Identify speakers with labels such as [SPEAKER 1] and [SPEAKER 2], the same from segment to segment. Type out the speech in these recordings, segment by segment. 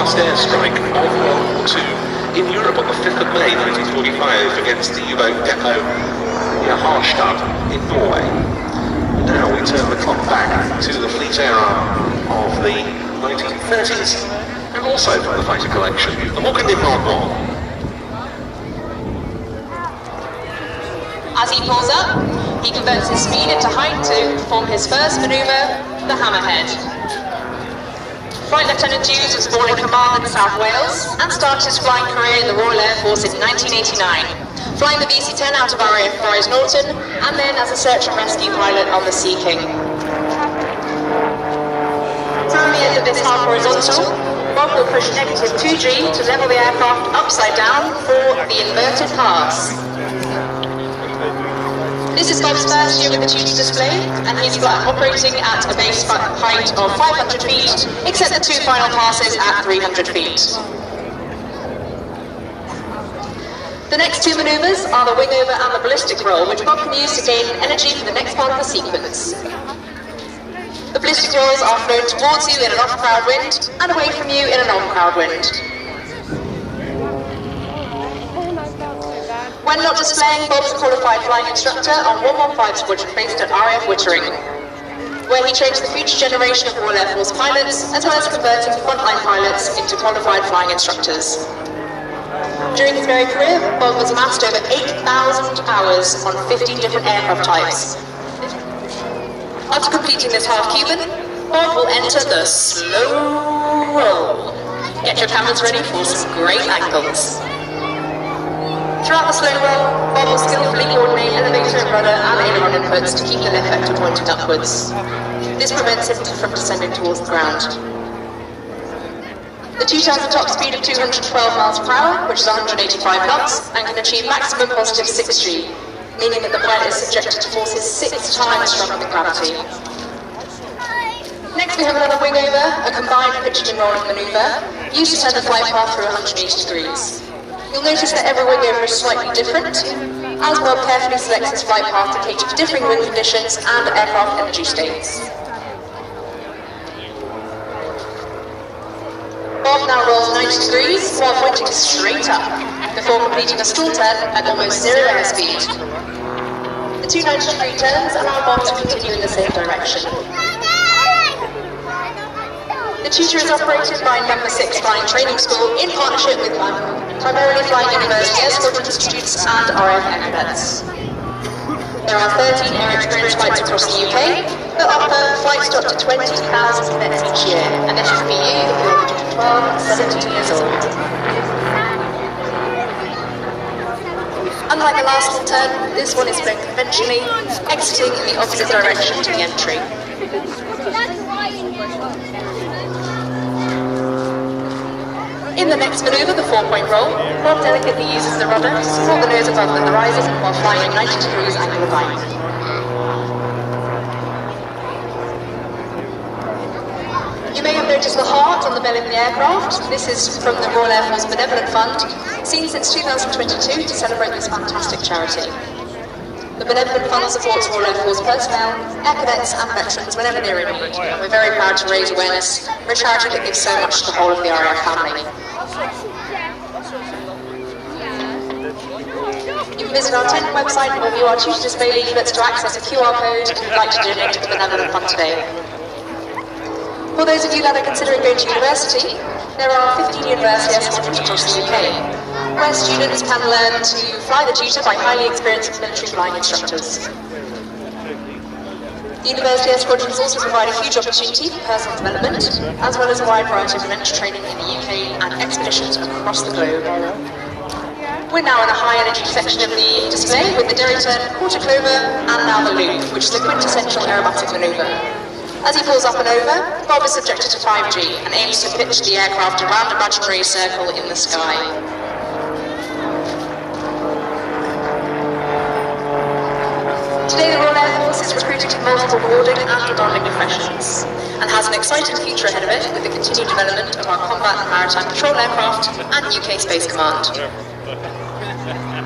[SPEAKER 1] last airstrike of World War II in Europe on the 5th of May 1945 against the U-boat depot near Harstad in Norway. Now we turn the clock back to the fleet era of the 1930s and also from the fighter collection, the Håkon.
[SPEAKER 2] As he pulls up, he converts his speed into height to perform his first manoeuvre, the hammerhead. Flight Lieutenant Hughes was born in command in South Wales and started his flying career in the Royal Air Force in 1989, flying the VC-10 out of RAF Forres Norton and then as a search and rescue pilot on the Sea King. From the end of this half horizontal, Bob will push negative 2G to level the aircraft upside down for the inverted pass. This is Bob's first year with the Tutor display, and he's operating at a base height of 500 feet, except the two final passes at 300 feet. The next two manoeuvres are the wingover and the ballistic roll, which Bob can use to gain energy for the next part of the sequence. The ballistic rolls are flown towards you in an off-crowd wind, and away from you in an on-crowd wind. When not displaying, Bob is a qualified flying instructor on 115 Squadron based at RAF Wittering, where he trains the future generation of Royal Air Force pilots, as well as converting frontline pilots into qualified flying instructors. During his very career, Bob has amassed over 8,000 hours on 15 different aircraft types. After completing this half-Cuban, Bob will enter the slow roll. Get your cameras ready for some great angles. Throughout the slow roll, Bob will skillfully coordinate elevator, rudder and aileron inputs to keep the lift vector pointing upwards. This prevents him from descending towards the ground. The Tutor has a top speed of 212 miles per hour, which is 185 knots, and can achieve maximum positive 6G, meaning that the pilot is subjected to forces 6 times stronger than gravity. Next we have another wingover, a combined pitching and rolling manoeuvre, used to turn the flight path through 180 degrees. You'll notice that every wingover is slightly different, as Bob carefully selects his flight path to cater for differing wind conditions and aircraft energy states. Bob now rolls 90 degrees while pointing straight up, before completing a stall turn at almost zero airspeed. The two 90-degree turns allow Bob to continue in the same direction. The Tutor is operated by No. 6 Flying Training School in partnership with primarily flying university air squadron students and RAF cadets. There are 13 air experience flights across the UK that offer flights to up to 20,000 cadets each year, and this is for you if you're between 12 and 17 years old. Unlike the last one turn, this one is flown conventionally, exiting in the opposite direction to the entry. In the next manoeuvre, the 4-point roll, Bob delicately uses the rudder to support the nose above the horizon while flying at 90 degrees angle of line. You may have noticed the heart on the belly of the aircraft. This is from the Royal Air Force Benevolent Fund, seen since 2022 to celebrate this fantastic charity. The Benevolent Fund supports Royal Air Force personnel, air cadets and veterans whenever they're in need, and we're very proud to raise awareness for a charity that gives so much to the whole of the RAF family. You can visit our tent website or view our Tutor display leaflets to access a QR code if you'd like to donate to the Benevolent Fund today. For those of you that are considering going to university, there are 15 university air squadrons across the UK, where students can learn to fly the Tutor by highly experienced military flying instructors. The University Air Squadrons also provide a huge opportunity for personal development, as well as a wide variety of adventure training in the UK and expeditions across the globe. We're now in the high energy section of the display with the derry turn, quarter clover, and now the loop, which is the quintessential aerobatic manoeuvre. As he pulls up and over, Bob is subjected to 5G and aims to pitch the aircraft around an imaginary circle in the sky. Today the Royal Air Force is recruiting to multiple rewarding and demanding professions, and has an exciting future ahead of it with the continued development of our combat and maritime patrol aircraft and UK Space Command.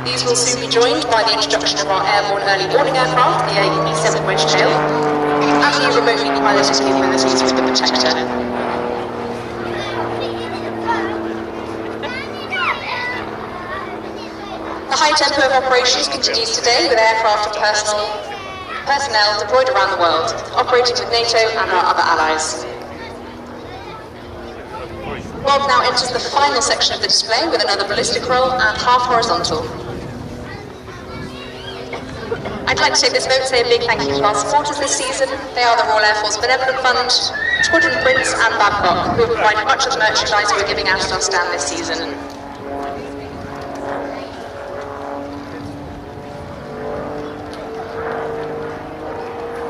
[SPEAKER 2] These will soon be joined by the introduction of our airborne early warning aircraft, the AE-7 Wedgetail, and new remotely piloted capabilities with the Protector. high tempo of operations continues today with aircraft and personnel deployed around the world, operating with NATO and our other allies. Grob now enters the final section of the display with another ballistic roll and half horizontal. I'd like to take this moment to say a big thank you to our supporters this season. They are the Royal Air Force Benevolent Fund, Squadron Prince and Babcock, who have provided much of the merchandise we're giving out at our stand this season.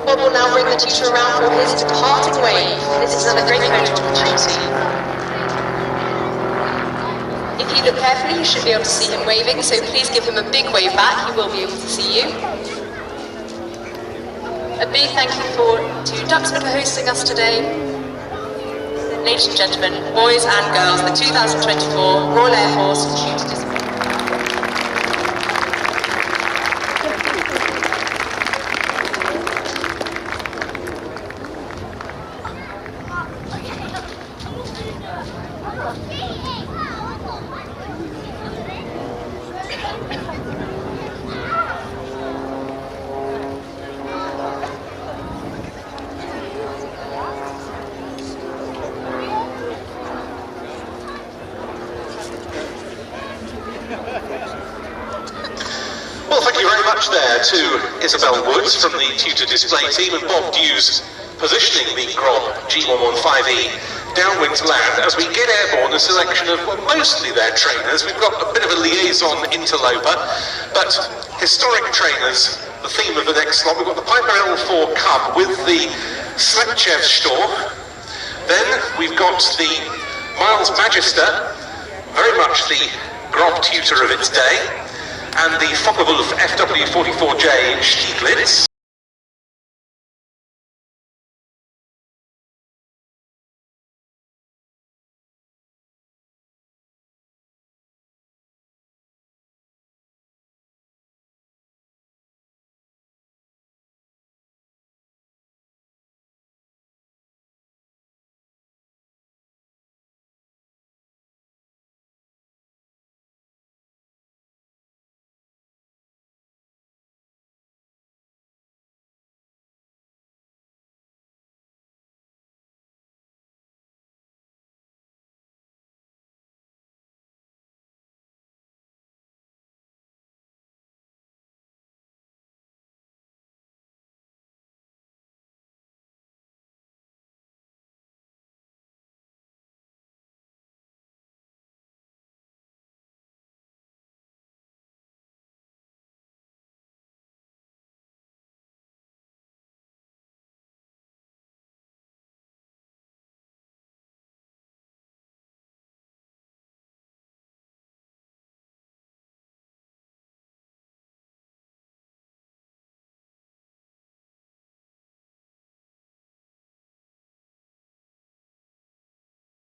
[SPEAKER 2] Bob will now bring the Tutor around for his departing wave. This is another great photo opportunity. If you look carefully, you should be able to see him waving, so please give him a big wave back. He will be able to see you. A big thank you to Duxford for hosting us today. Ladies and gentlemen, boys and girls, the 2024 Royal Air Force Tutor Display.
[SPEAKER 1] Well, thank you very much there to Isabel Woods from the Tutor display team and Bob Dews positioning the Grob G115E downwind to land as we get airborne a selection of, well, mostly their trainers. We've got a bit of a liaison interloper, but historic trainers, the theme of the next slot. We've got the Piper L4 Cub with the Slepchev Stor. Then we've got the Miles Magister, very much the Grob Tutor of its day, and the Focke-Wulf FW44J Stieglitz.